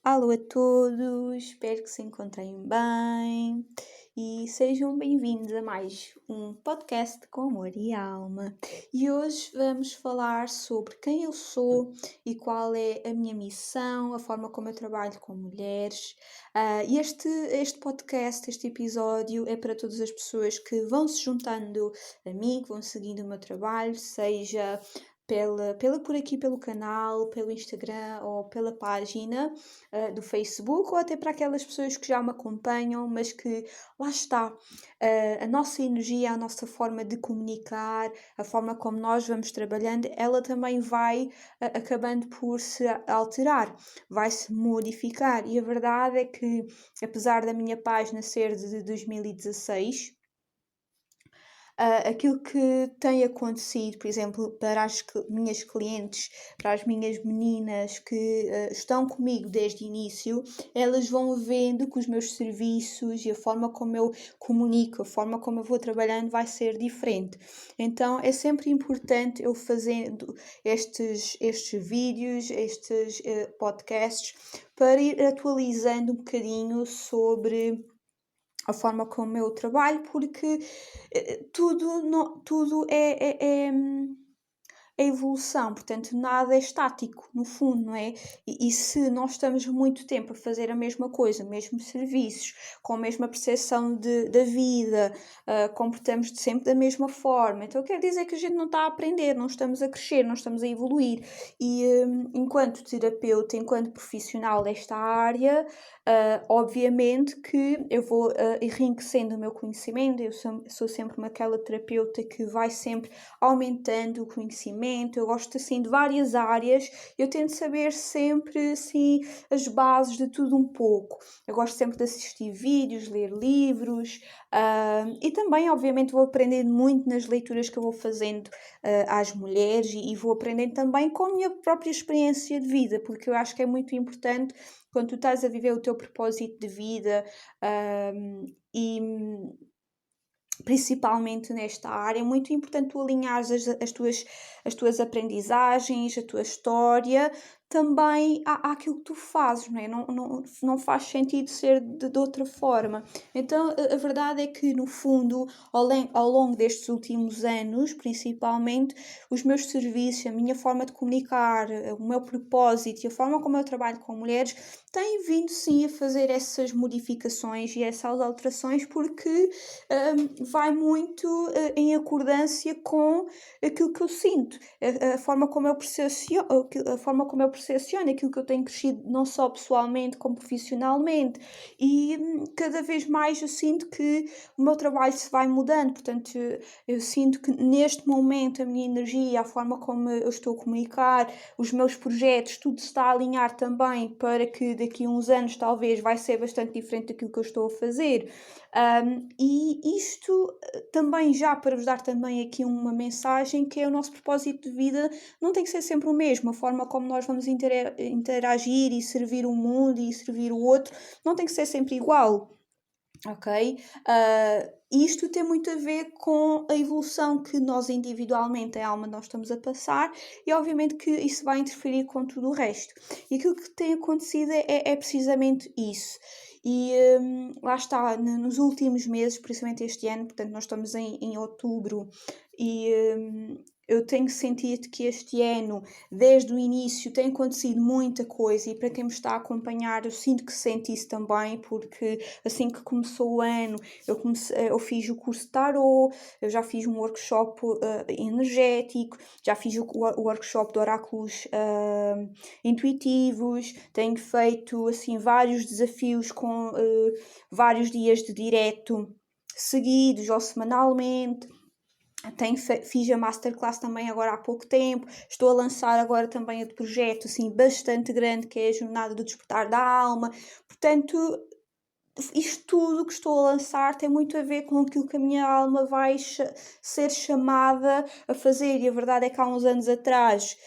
Alô a todos, espero que se encontrem bem e sejam bem-vindos a mais um podcast com amor e alma. E hoje vamos falar sobre quem eu sou e qual é a minha missão, a forma como eu trabalho com mulheres. E este podcast, este episódio, é para todas as pessoas que vão se juntando a mim, que vão seguindo o meu trabalho, seja por aqui pelo canal, pelo Instagram ou pela página do Facebook, ou até para aquelas pessoas que já me acompanham, mas que lá está, a nossa energia, a nossa forma de comunicar, a forma como nós vamos trabalhando, ela também vai acabando por se alterar, vai se modificar. E a verdade é que, apesar da minha página ser de 2016, aquilo que tem acontecido, por exemplo, para as minhas clientes, para as minhas meninas que estão comigo desde o início, elas vão vendo que os meus serviços e a forma como eu comunico, a forma como eu vou trabalhando vai ser diferente. Então é sempre importante eu fazendo estes vídeos, estes podcasts, para ir atualizando um bocadinho sobre a forma como eu trabalho, porque tudo é evolução, portanto, nada é estático, no fundo, não é? E se nós estamos muito tempo a fazer a mesma coisa, mesmos serviços, com a mesma percepção da vida, comportamos sempre da mesma forma, então quer dizer que a gente não está a aprender, não estamos a crescer, não estamos a evoluir. E enquanto terapeuta, enquanto profissional desta área, obviamente que eu vou enriquecendo o meu conhecimento, eu sou sempre aquela terapeuta que vai sempre aumentando o conhecimento, eu gosto assim de várias áreas, eu tento saber sempre assim as bases de tudo um pouco. Eu gosto sempre de assistir vídeos, ler livros, e também obviamente vou aprendendo muito nas leituras que eu vou fazendo às mulheres e vou aprendendo também com a minha própria experiência de vida, porque eu acho que é muito importante quando tu estás a viver o teu propósito de vida, e principalmente nesta área, é muito importante tu alinhares as tuas aprendizagens, a tua história, também àquilo que tu fazes, não é? Não faz sentido ser de outra forma. Então, a verdade é que, no fundo, ao longo destes últimos anos, principalmente, os meus serviços, a minha forma de comunicar, o meu propósito e a forma como eu trabalho com mulheres, têm vindo, sim, a fazer essas modificações e essas alterações, porque vai muito em accordância com aquilo que eu sinto, a forma como eu percepciono, aquilo que eu tenho crescido não só pessoalmente como profissionalmente, e cada vez mais eu sinto que o meu trabalho se vai mudando, portanto eu sinto que neste momento a minha energia, a forma como eu estou a comunicar, os meus projetos, tudo se está a alinhar também para que daqui a uns anos talvez vai ser bastante diferente daquilo que eu estou a fazer. E isto também já para vos dar também aqui uma mensagem, que é o nosso propósito de vida não tem que ser sempre o mesmo, a forma como nós vamos interagir e servir o mundo e servir o outro não tem que ser sempre igual. Ok? Isto tem muito a ver com a evolução que nós individualmente, a alma, nós estamos a passar, e obviamente que isso vai interferir com tudo o resto. E aquilo que tem acontecido é precisamente isso. E lá está, nos últimos meses, principalmente este ano, portanto nós estamos em outubro, e eu tenho sentido que este ano, desde o início, tem acontecido muita coisa, e para quem me está a acompanhar, eu sinto que sente isso também, porque assim que começou o ano, eu fiz o curso de tarot, eu já fiz um workshop energético, já fiz o workshop de oráculos intuitivos, tenho feito assim vários desafios com vários dias de direto seguidos ou semanalmente. Fiz a masterclass também agora há pouco tempo, estou a lançar agora também outro projeto assim bastante grande, que é a Jornada do Despertar da Alma. Portanto, isto tudo que estou a lançar tem muito a ver com aquilo que a minha alma vai ser chamada a fazer, e a verdade é que há uns anos atrás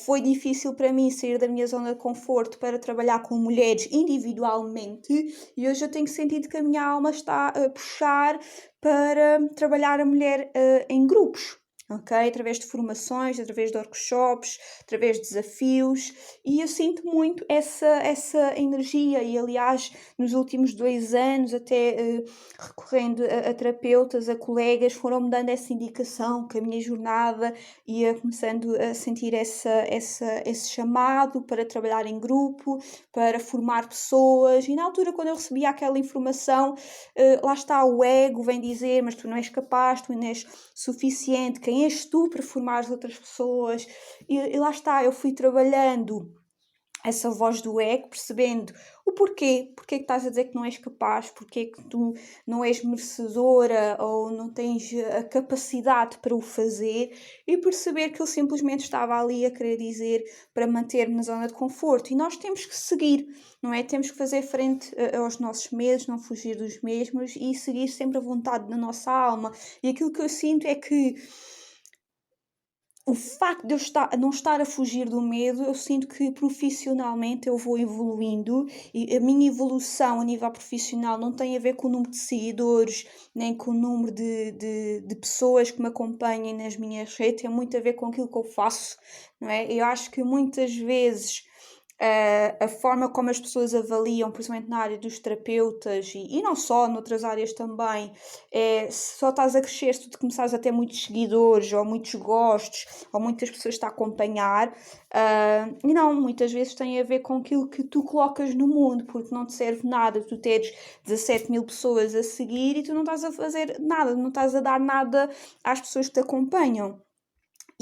foi difícil para mim sair da minha zona de conforto para trabalhar com mulheres individualmente, e hoje eu tenho sentido que a minha alma está a puxar para trabalhar a mulher em grupos. ok? Através de formações, através de workshops, através de desafios, e eu sinto muito essa energia, e aliás, nos últimos 2 anos, até recorrendo a terapeutas, a colegas, foram-me dando essa indicação que a minha jornada ia começando a sentir esse chamado para trabalhar em grupo, para formar pessoas, e na altura, quando eu recebia aquela informação, lá está, o ego vem dizer, mas tu não és capaz, tu não és suficiente, quem és tu para formar as outras pessoas? E lá está, eu fui trabalhando essa voz do ego, percebendo o porque que estás a dizer que não és capaz, porque que tu não és merecedora ou não tens a capacidade para o fazer, e perceber que ele simplesmente estava ali a querer dizer para manter-me na zona de conforto. E nós temos que seguir, não é? Temos que fazer frente aos nossos medos, não fugir dos mesmos e seguir sempre a vontade da nossa alma. E aquilo que eu sinto é que o facto de eu não estar a fugir do medo, eu sinto que profissionalmente eu vou evoluindo, e a minha evolução a nível profissional não tem a ver com o número de seguidores, nem com o número de pessoas que me acompanhem nas minhas redes, tem muito a ver com aquilo que eu faço, não é? Eu acho que muitas vezes a forma como as pessoas avaliam, principalmente na área dos terapeutas e não só, noutras áreas também, se só estás a crescer se tu começares a ter muitos seguidores ou muitos gostos ou muitas pessoas a acompanhar, e não, muitas vezes tem a ver com aquilo que tu colocas no mundo, porque não te serve nada tu teres 17 mil pessoas a seguir e tu não estás a fazer nada, não estás a dar nada às pessoas que te acompanham.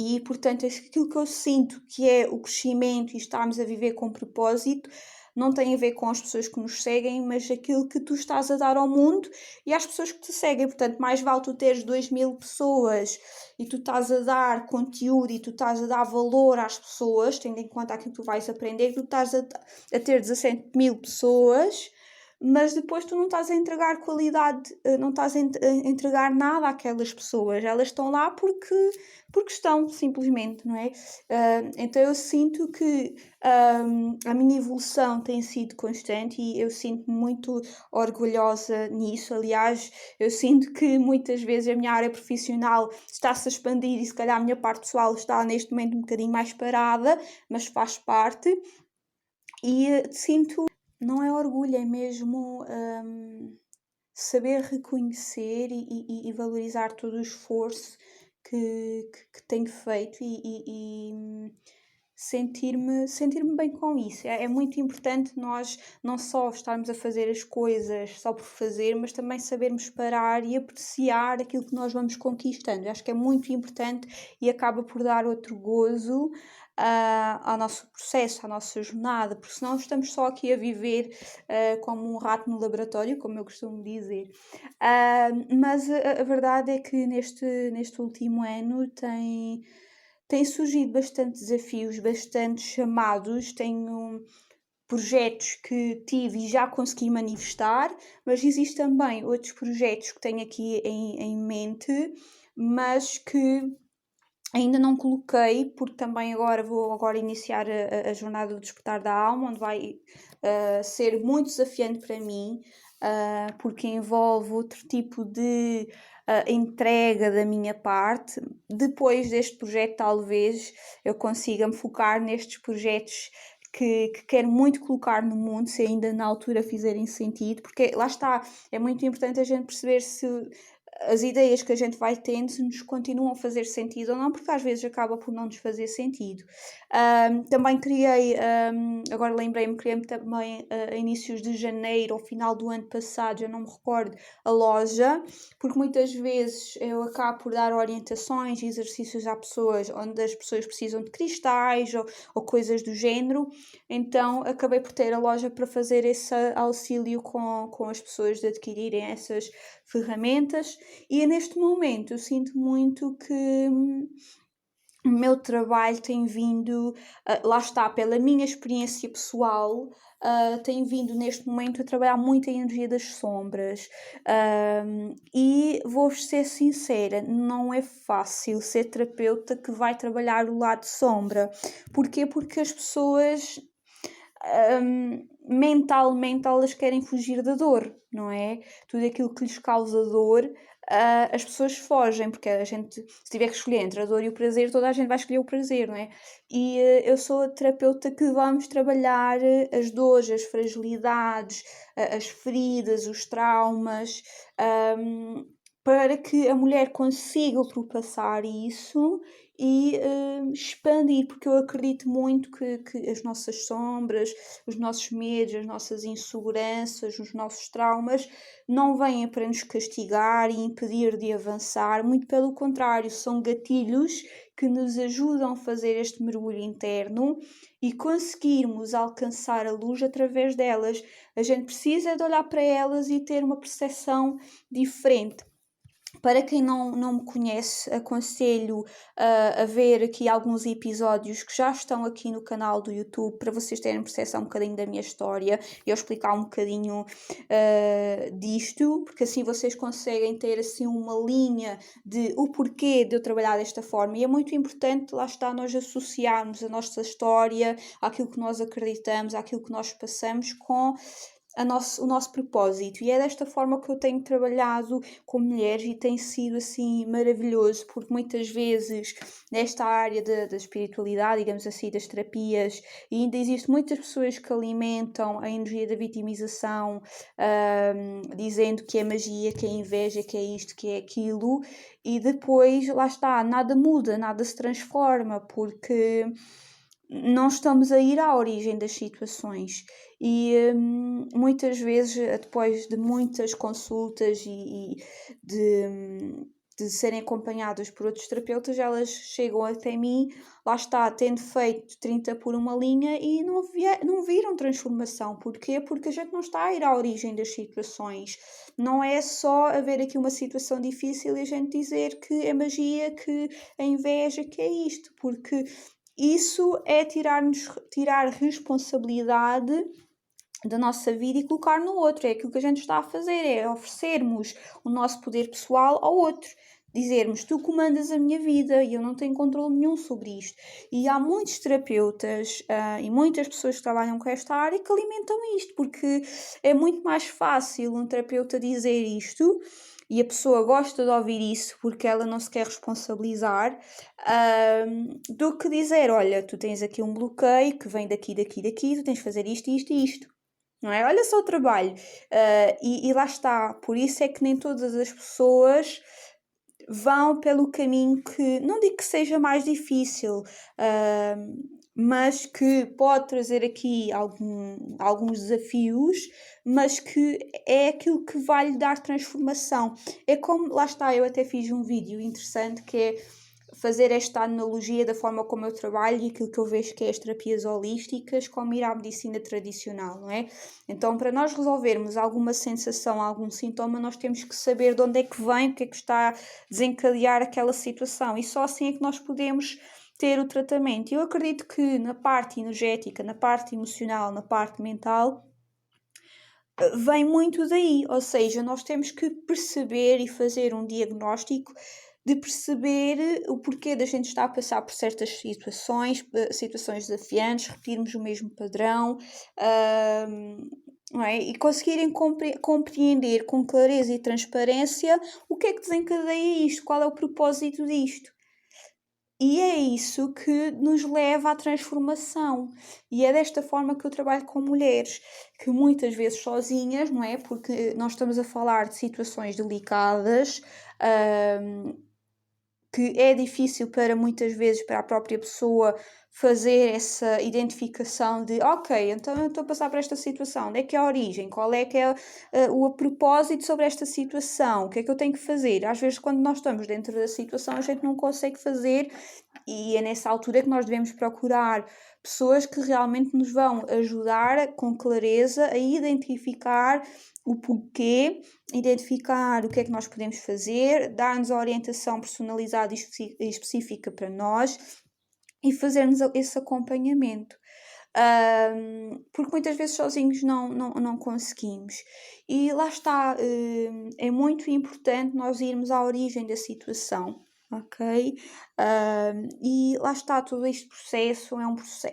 E, portanto, aquilo que eu sinto que é o crescimento e estarmos a viver com propósito não tem a ver com as pessoas que nos seguem, mas aquilo que tu estás a dar ao mundo e às pessoas que te seguem. Portanto, mais vale tu teres 2.000 pessoas e tu estás a dar conteúdo e tu estás a dar valor às pessoas, tendo em conta aquilo que tu vais aprender, que tu estás a ter 17 mil pessoas, mas depois tu não estás a entregar qualidade, não estás a entregar nada àquelas pessoas. Elas estão lá porque estão, simplesmente, não é? Então eu sinto que a minha evolução tem sido constante e eu sinto-me muito orgulhosa nisso. Aliás, eu sinto que muitas vezes a minha área profissional está-se a expandir e se calhar a minha parte pessoal está neste momento um bocadinho mais parada, mas faz parte. E sinto, não é orgulho, é mesmo saber reconhecer e valorizar todo o esforço que tenho feito e sentir-me bem com isso. É muito importante nós não só estarmos a fazer as coisas só por fazer, mas também sabermos parar e apreciar aquilo que nós vamos conquistando. Eu acho que é muito importante e acaba por dar outro gozo ao nosso processo, à nossa jornada, porque senão estamos só aqui a viver como um rato no laboratório, como eu costumo dizer. Mas a verdade é que neste último ano tem surgido bastante desafios, bastante chamados, tenho projetos que tive e já consegui manifestar, mas existem também outros projetos que tenho aqui em mente, mas que ainda não coloquei, porque também vou iniciar a jornada do Despertar da Alma, onde vai ser muito desafiante para mim, porque envolve outro tipo de entrega da minha parte. Depois deste projeto, talvez eu consiga me focar nestes projetos que quero muito colocar no mundo, se ainda na altura fizerem sentido, porque lá está, é muito importante a gente perceber se as ideias que a gente vai tendo se nos continuam a fazer sentido ou não, porque às vezes acaba por não nos fazer sentido. Também criei, agora lembrei-me, criei também a inícios de janeiro, ao final do ano passado, já não me recordo, a loja, porque muitas vezes eu acabo por dar orientações e exercícios a pessoas onde as pessoas precisam de cristais ou coisas do género, então acabei por ter a loja para fazer esse auxílio com as pessoas de adquirirem essas ferramentas. E neste momento eu sinto muito que o meu trabalho tem vindo, lá está, pela minha experiência pessoal, tem vindo neste momento a trabalhar muito a energia das sombras. E vou-vos ser sincera, não é fácil ser terapeuta que vai trabalhar o lado de sombra. Porquê? Porque as pessoas mentalmente elas querem fugir da dor, não é? Tudo aquilo que lhes causa dor, as pessoas fogem, porque a gente, se tiver que escolher entre a dor e o prazer, toda a gente vai escolher o prazer, não é? E eu sou a terapeuta que vamos trabalhar as dores, as fragilidades, as feridas, os traumas, para que a mulher consiga ultrapassar isso e expandir, porque eu acredito muito que as nossas sombras, os nossos medos, as nossas inseguranças, os nossos traumas não vêm para nos castigar e impedir de avançar, muito pelo contrário, são gatilhos que nos ajudam a fazer este mergulho interno e conseguirmos alcançar a luz através delas. A gente precisa de olhar para elas e ter uma percepção diferente. Para quem não me conhece, aconselho a ver aqui alguns episódios que já estão aqui no canal do YouTube para vocês terem percepção um bocadinho da minha história e eu explicar um bocadinho disto, porque assim vocês conseguem ter assim uma linha de o porquê de eu trabalhar desta forma. E é muito importante, lá está, nós associarmos a nossa história, àquilo que nós acreditamos, àquilo que nós passamos com o nosso propósito, e é desta forma que eu tenho trabalhado com mulheres e tem sido assim maravilhoso, porque muitas vezes nesta área da espiritualidade, digamos assim, das terapias, ainda existem muitas pessoas que alimentam a energia da vitimização, dizendo que é magia, que é inveja, que é isto, que é aquilo, e depois, lá está, nada muda, nada se transforma, porque não estamos a ir à origem das situações e muitas vezes, depois de muitas consultas e de serem acompanhadas por outros terapeutas, elas chegam até mim, lá está, tendo feito 30 por uma linha e não viram transformação. Porquê? Porque a gente não está a ir à origem das situações. Não é só haver aqui uma situação difícil e a gente dizer que é magia, que é inveja, que é isto, porque isso é tirar responsabilidade da nossa vida e colocar no outro. É aquilo que a gente está a fazer, é oferecermos o nosso poder pessoal ao outro. Dizermos, tu comandas a minha vida e eu não tenho controle nenhum sobre isto. E há muitos terapeutas e muitas pessoas que trabalham com esta área que alimentam isto, porque é muito mais fácil um terapeuta dizer isto e a pessoa gosta de ouvir isso porque ela não se quer responsabilizar, do que dizer, olha, tu tens aqui um bloqueio que vem daqui, tu tens de fazer isto, isto e isto. Não é? Olha só o trabalho. E lá está. Por isso é que nem todas as pessoas vão pelo caminho que, não digo que seja mais difícil, mas que pode trazer aqui alguns desafios, mas que é aquilo que vai lhe dar transformação. É como, lá está, eu até fiz um vídeo interessante que é fazer esta analogia da forma como eu trabalho e aquilo que eu vejo que é as terapias holísticas como ir à medicina tradicional, não é? Então, para nós resolvermos alguma sensação, algum sintoma, nós temos que saber de onde é que vem, o que é que está a desencadear aquela situação, e só assim é que nós podemos ter o tratamento. Eu acredito que na parte energética, na parte emocional, na parte mental, vem muito daí, ou seja, nós temos que perceber e fazer um diagnóstico de perceber o porquê da gente estar a passar por certas situações desafiantes, repetirmos o mesmo padrão, não é? E conseguirem compreender com clareza e transparência o que é que desencadeia isto, qual é o propósito disto. E é isso que nos leva à transformação. E é desta forma que eu trabalho com mulheres, que muitas vezes sozinhas, não é? Porque nós estamos a falar de situações delicadas, que é difícil para muitas vezes para a própria pessoa fazer essa identificação de ok, então eu estou a passar por esta situação, onde é que é a origem, qual é que é o propósito sobre esta situação, o que é que eu tenho que fazer? Às vezes quando nós estamos dentro da situação a gente não consegue fazer e é nessa altura que nós devemos procurar pessoas que realmente nos vão ajudar com clareza a identificar o porquê, identificar o que é que nós podemos fazer, dar-nos a orientação personalizada e específica para nós e fazermos esse acompanhamento. Porque muitas vezes sozinhos não conseguimos. E lá está, é muito importante nós irmos à origem da situação. ok? E lá está, todo este processo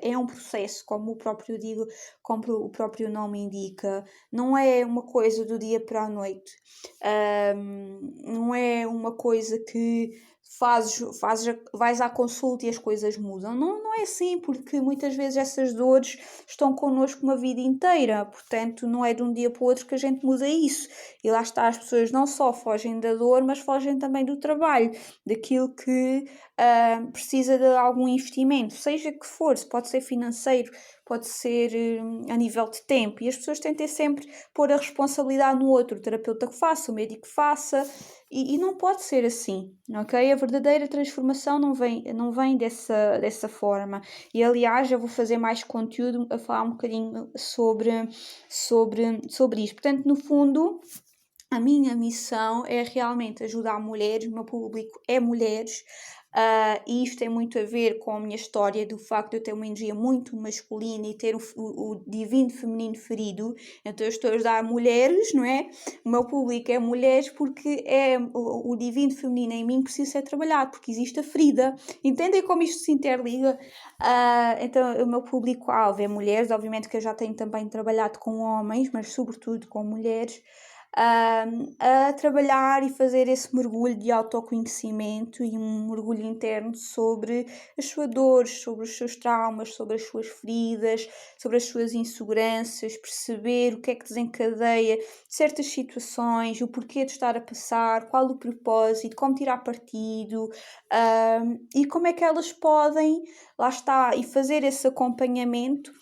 é um processo, como o próprio digo, como o próprio nome indica, não é uma coisa do dia para a noite, não é uma coisa que vais à consulta e as coisas mudam. Não, não é assim, porque muitas vezes essas dores estão connosco uma vida inteira, portanto, não é de um dia para o outro que a gente muda isso. E lá está, as pessoas não só fogem da dor, mas fogem também do trabalho, daquilo que precisa de algum investimento, seja que for, se pode ser financeiro, pode ser a nível de tempo, e as pessoas têm de ter sempre pôr a responsabilidade no outro, o terapeuta que faça, o médico que faça, e não pode ser assim, ok? A verdadeira transformação não vem dessa forma. E aliás, eu vou fazer mais conteúdo a falar um bocadinho sobre isto. Portanto, no fundo, a minha missão é realmente ajudar mulheres, o meu público é mulheres, e isto tem muito a ver com a minha história do facto de eu ter uma energia muito masculina e ter o divino feminino ferido. Então eu estou a ajudar mulheres, não é? O meu público é mulheres porque o divino feminino em mim precisa ser trabalhado, porque existe a ferida. Entendem como isto se interliga? Então o meu público-alvo é mulheres, obviamente que eu já tenho também trabalhado com homens, mas sobretudo com mulheres, a trabalhar e fazer esse mergulho de autoconhecimento e um mergulho interno sobre as suas dores, sobre os seus traumas, sobre as suas feridas, sobre as suas inseguranças, perceber o que é que desencadeia certas situações, o porquê de estar a passar, qual o propósito, como tirar partido, e como é que elas podem, lá está, e fazer esse acompanhamento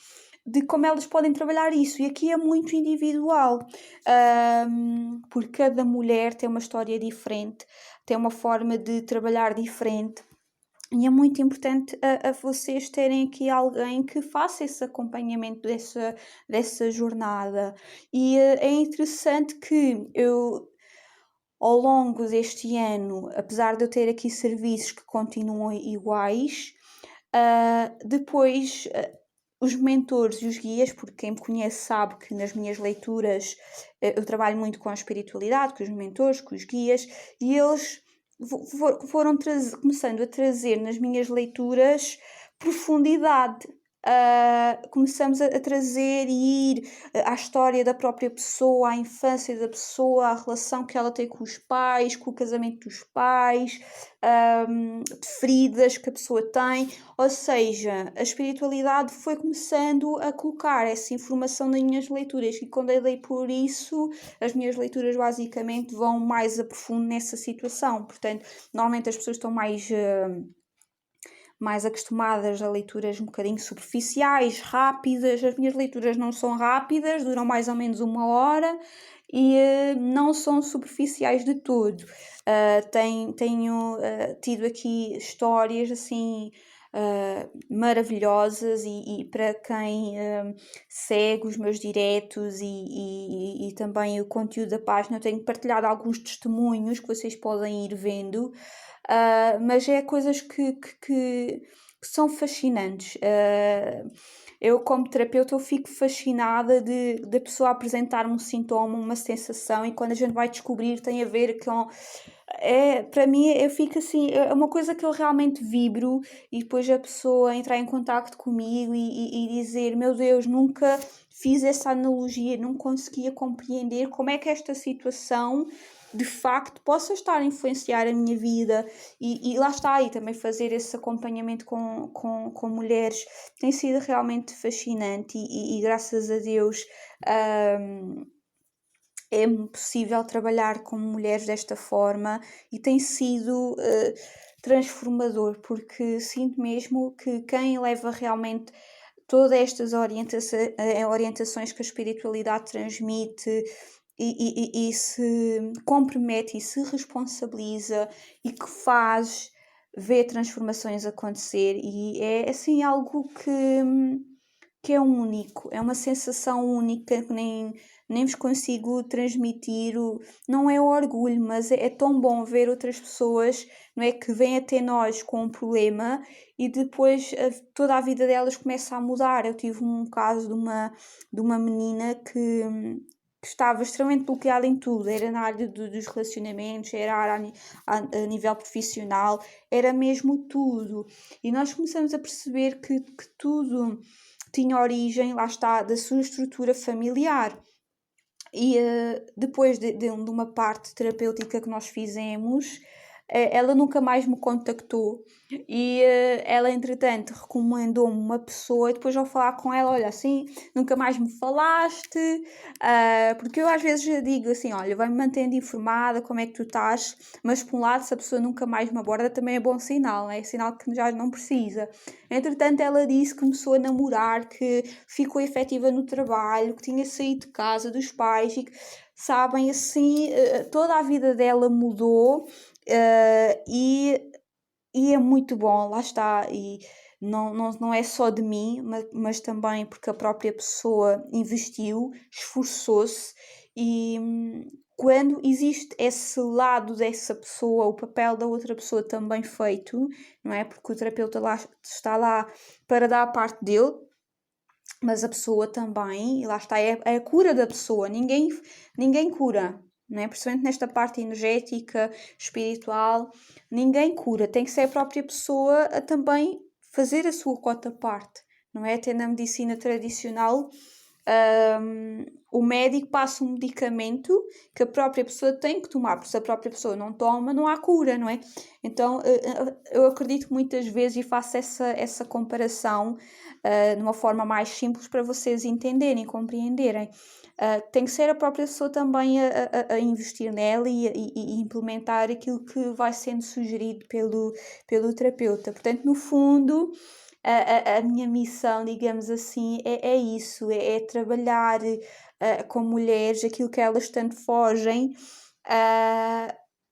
de como elas podem trabalhar isso. E aqui é muito individual, porque cada mulher tem uma história diferente, tem uma forma de trabalhar diferente. E é muito importante a vocês terem aqui alguém que faça esse acompanhamento dessa jornada. E é interessante que eu, ao longo deste ano, apesar de eu ter aqui serviços que continuam iguais, depois os mentores e os guias, porque quem me conhece sabe que nas minhas leituras eu trabalho muito com a espiritualidade, com os mentores, com os guias, e eles foram começando a trazer nas minhas leituras profundidade. Começamos a trazer e ir à história da própria pessoa, à infância da pessoa, à relação que ela tem com os pais, com o casamento dos pais, de feridas que a pessoa tem. Ou seja, a espiritualidade foi começando a colocar essa informação nas minhas leituras, e quando eu dei por isso, as minhas leituras basicamente vão mais a profundo nessa situação. Portanto, normalmente as pessoas estão mais acostumadas a leituras um bocadinho superficiais, rápidas. As minhas leituras não são rápidas, duram mais ou menos 1 hora e não são superficiais de todo. Tenho tido aqui histórias assim maravilhosas, e para quem segue os meus diretos e também o conteúdo da página, eu tenho partilhado alguns testemunhos que vocês podem ir vendo. Mas é coisas que são fascinantes. Eu, como terapeuta, eu fico fascinada da pessoa apresentar-me um sintoma, uma sensação, e quando a gente vai descobrir tem a ver com... para mim, eu fico assim, é uma coisa que eu realmente vibro, e depois a pessoa entrar em contacto comigo e dizer: meu Deus, nunca fiz essa analogia, não conseguia compreender como é que esta situação de facto possa estar a influenciar a minha vida, e lá está, e também fazer esse acompanhamento com mulheres tem sido realmente fascinante, e graças a Deus é possível trabalhar com mulheres desta forma, e tem sido transformador, porque sinto mesmo que quem leva realmente todas estas orientações que a espiritualidade transmite, e se compromete e se responsabiliza, e que faz ver transformações acontecer, e é assim algo que é único, é uma sensação única que nem vos consigo transmitir. Não é orgulho, mas é tão bom ver outras pessoas, não é, que vêm até nós com um problema, e depois toda a vida delas começa a mudar. Eu tive um caso de uma menina que estava extremamente bloqueada em tudo, era na área dos relacionamentos, era a nível profissional, era mesmo tudo. E nós começamos a perceber que tudo tinha origem, lá está, da sua estrutura familiar. E depois de uma parte terapêutica que nós fizemos, ela nunca mais me contactou e ela, entretanto, recomendou-me uma pessoa e depois ao falar com ela, olha, assim, nunca mais me falaste, porque eu às vezes digo assim, olha, vai-me mantendo informada, como é que tu estás, mas por um lado, se a pessoa nunca mais me aborda, também é bom sinal, é sinal que já não precisa. Entretanto, ela disse que começou a namorar, que ficou efetiva no trabalho, que tinha saído de casa dos pais e que, sabem, assim, toda a vida dela mudou. E é muito bom, lá está, e não é só de mim, mas também porque a própria pessoa investiu, esforçou-se e quando existe esse lado dessa pessoa, o papel da outra pessoa também feito, não é? Porque o terapeuta lá, está lá para dar a parte dele, mas a pessoa também, e lá está, é a cura da pessoa, ninguém cura, não é? Principalmente nesta parte energética, espiritual, ninguém cura, tem que ser a própria pessoa a também fazer a sua cota parte, não é? Até na medicina tradicional, o médico passa um medicamento que a própria pessoa tem que tomar, porque se a própria pessoa não toma, não há cura, não é? Então, eu acredito que muitas vezes, e faço essa comparação de uma forma mais simples para vocês entenderem, compreenderem. Tem que ser a própria pessoa também a investir nela e implementar aquilo que vai sendo sugerido pelo terapeuta. Portanto, no fundo, a minha missão, digamos assim, é isso, é trabalhar com mulheres aquilo que elas tanto fogem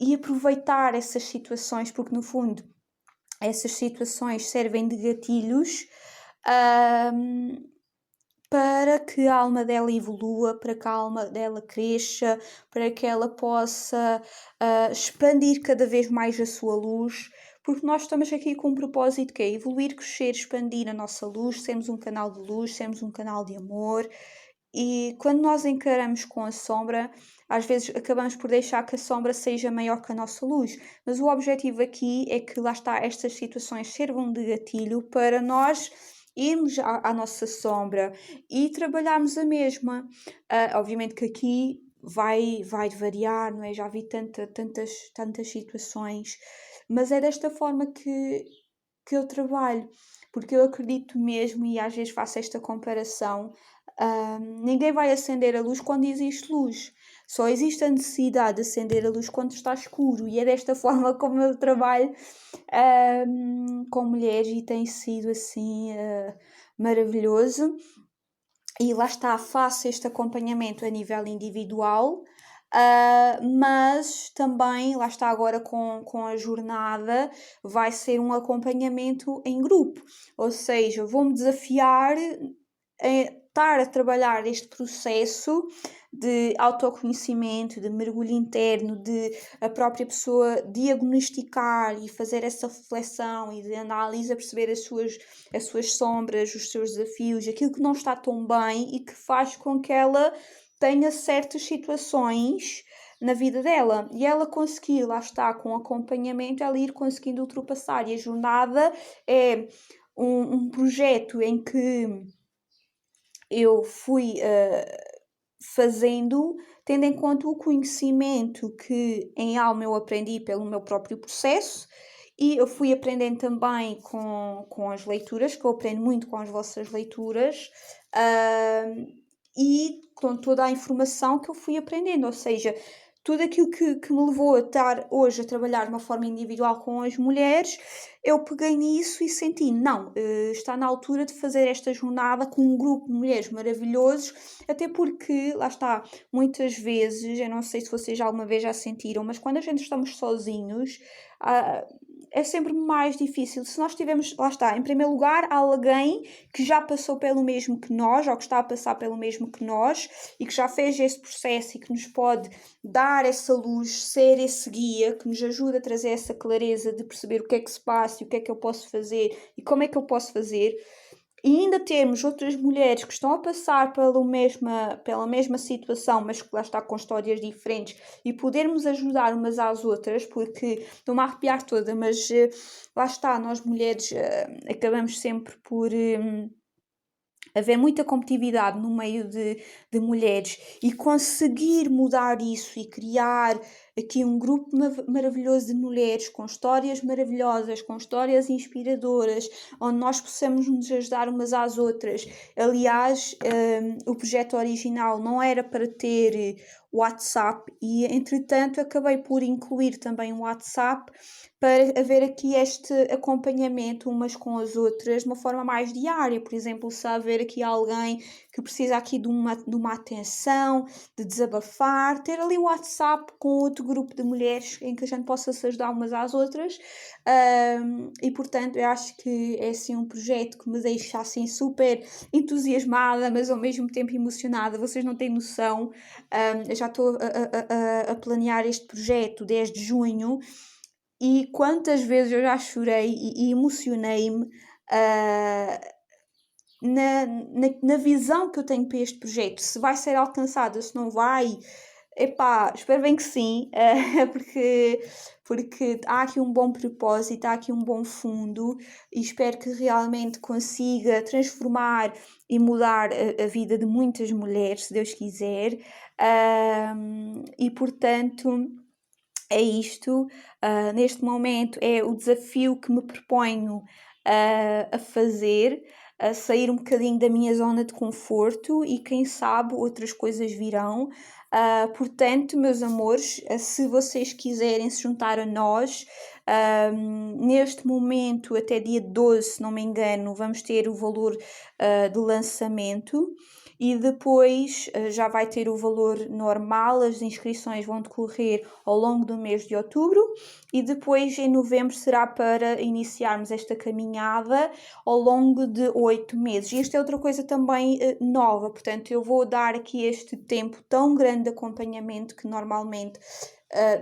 e aproveitar essas situações, porque no fundo essas situações servem de gatilhos para que a alma dela evolua, para que a alma dela cresça, para que ela possa expandir cada vez mais a sua luz, porque nós estamos aqui com um propósito que é evoluir, crescer, expandir a nossa luz, sermos um canal de luz, sermos um canal de amor. E quando nós encaramos com a sombra, às vezes acabamos por deixar que a sombra seja maior que a nossa luz. Mas o objetivo aqui é que, lá está, estas situações sirvam de gatilho para nós irmos à nossa sombra e trabalharmos a mesma. Obviamente que aqui vai variar, não é? Já vi tantas situações, mas é desta forma que eu trabalho, porque eu acredito mesmo, e às vezes faço esta comparação, ninguém vai acender a luz quando existe luz. Só existe a necessidade de acender a luz quando está escuro, e é desta forma como eu trabalho com mulheres e tem sido assim maravilhoso. E lá está, faço este acompanhamento a nível individual, mas também, lá está agora com a jornada, vai ser um acompanhamento em grupo, ou seja, vou-me desafiar a estar a trabalhar este processo de autoconhecimento, de mergulho interno, de a própria pessoa diagnosticar e fazer essa reflexão e de análise, a perceber as suas sombras, os seus desafios, aquilo que não está tão bem e que faz com que ela tenha certas situações na vida dela, e ela conseguir, lá está, com acompanhamento, ela ir conseguindo ultrapassar, e a jornada é um projeto em que eu fui fazendo, tendo em conta o conhecimento que em alma eu aprendi pelo meu próprio processo, e eu fui aprendendo também com as leituras, que eu aprendo muito com as vossas leituras, e com toda a informação que eu fui aprendendo, ou seja, tudo aquilo que me levou a estar hoje a trabalhar de uma forma individual com as mulheres, eu peguei nisso e senti, não, está na altura de fazer esta jornada com um grupo de mulheres maravilhosos, até porque, lá está, muitas vezes, eu não sei se vocês alguma vez já sentiram, mas quando a gente estamos sozinhos, é sempre mais difícil. Se nós tivermos, lá está, em primeiro lugar, alguém que já passou pelo mesmo que nós, ou que está a passar pelo mesmo que nós, e que já fez esse processo e que nos pode dar essa luz, ser esse guia, que nos ajuda a trazer essa clareza de perceber o que é que se passa e o que é que eu posso fazer e como é que eu posso fazer. e ainda temos outras mulheres que estão a passar pela mesma situação, mas que lá está com histórias diferentes, e podermos ajudar umas às outras, porque estou-me a arrepiar toda, mas lá está, nós mulheres acabamos sempre por haver muita competitividade no meio de mulheres, e conseguir mudar isso e criar aqui um grupo maravilhoso de mulheres com histórias maravilhosas, com histórias inspiradoras, onde nós possamos nos ajudar umas às outras. Aliás, o projeto original não era para ter WhatsApp, e entretanto acabei por incluir também o WhatsApp para haver aqui este acompanhamento umas com as outras de uma forma mais diária. Por exemplo, se haver aqui alguém que precisa aqui de uma atenção, de desabafar, ter ali o WhatsApp com outro grupo de mulheres em que a gente possa se ajudar umas às outras. E portanto eu acho que é assim um projeto que me deixa assim super entusiasmada, mas ao mesmo tempo emocionada. Vocês não têm noção. Eu já estou a planear este projeto desde junho, e quantas vezes eu já chorei e emocionei-me na visão que eu tenho para este projeto. Se vai ser alcançado, se não vai, epá, espero bem que sim, porque há aqui um bom propósito, há aqui um bom fundo, e espero que realmente consiga transformar e mudar a vida de muitas mulheres, se Deus quiser. E portanto é isto. Neste momento é o desafio que me proponho a fazer, a sair um bocadinho da minha zona de conforto, e quem sabe outras coisas virão. Portanto, meus amores, se vocês quiserem se juntar a nós, neste momento, até dia 12, se não me engano, vamos ter o valor de lançamento, e depois já vai ter o valor normal. As inscrições vão decorrer ao longo do mês de outubro, e depois em novembro será para iniciarmos esta caminhada ao longo de 8 meses. E esta é outra coisa também nova, portanto eu vou dar aqui este tempo tão grande de acompanhamento, que normalmente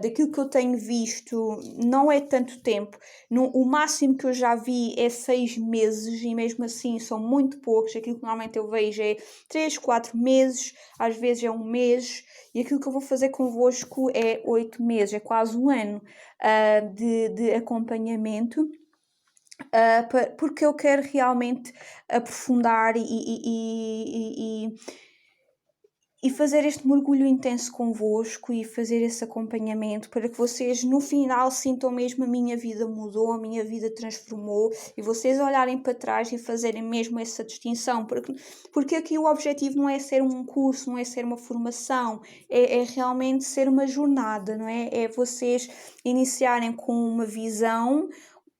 daquilo que eu tenho visto não é tanto tempo. O máximo que eu já vi é 6 meses, e mesmo assim são muito poucos. Aquilo que normalmente eu vejo é 3, 4 meses, às vezes é um mês, e aquilo que eu vou fazer convosco é 8 meses, é quase um ano de acompanhamento. Porque eu quero realmente aprofundar e fazer este mergulho intenso convosco, e fazer esse acompanhamento, para que vocês no final sintam mesmo: a minha vida mudou, a minha vida transformou, e vocês olharem para trás e fazerem mesmo essa distinção, porque aqui o objetivo não é ser um curso, não é ser uma formação, é realmente ser uma jornada, não é? É vocês iniciarem com uma visão,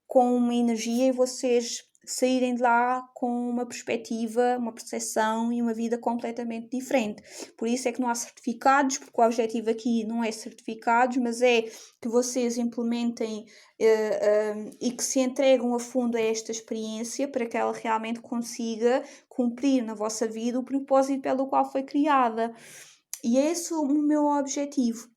com uma energia, e vocês saírem de lá com uma perspectiva, uma percepção e uma vida completamente diferente. Por isso é que não há certificados, porque o objetivo aqui não é certificados, mas é que vocês implementem e que se entregam a fundo a esta experiência, para que ela realmente consiga cumprir na vossa vida o propósito pelo qual foi criada. E é esse o meu objetivo.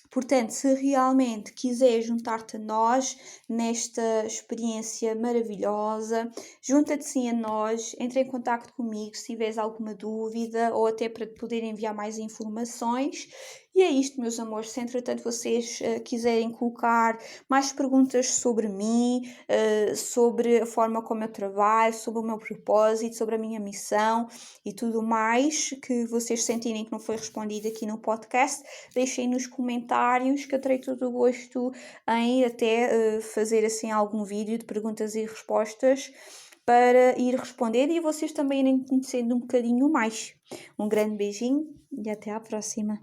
Portanto, se realmente quiser juntar-te a nós nesta experiência maravilhosa, junta-te sim a nós, entra em contato comigo se tiveres alguma dúvida, ou até para te poder enviar mais informações. E é isto, meus amores. Se entretanto vocês quiserem colocar mais perguntas sobre mim, sobre a forma como eu trabalho, sobre o meu propósito, sobre a minha missão e tudo mais, que vocês sentirem que não foi respondido aqui no podcast, deixem nos comentários, que eu terei todo o gosto em até fazer assim algum vídeo de perguntas e respostas para ir responder, e vocês também irem conhecendo um bocadinho mais. Um grande beijinho e até à próxima.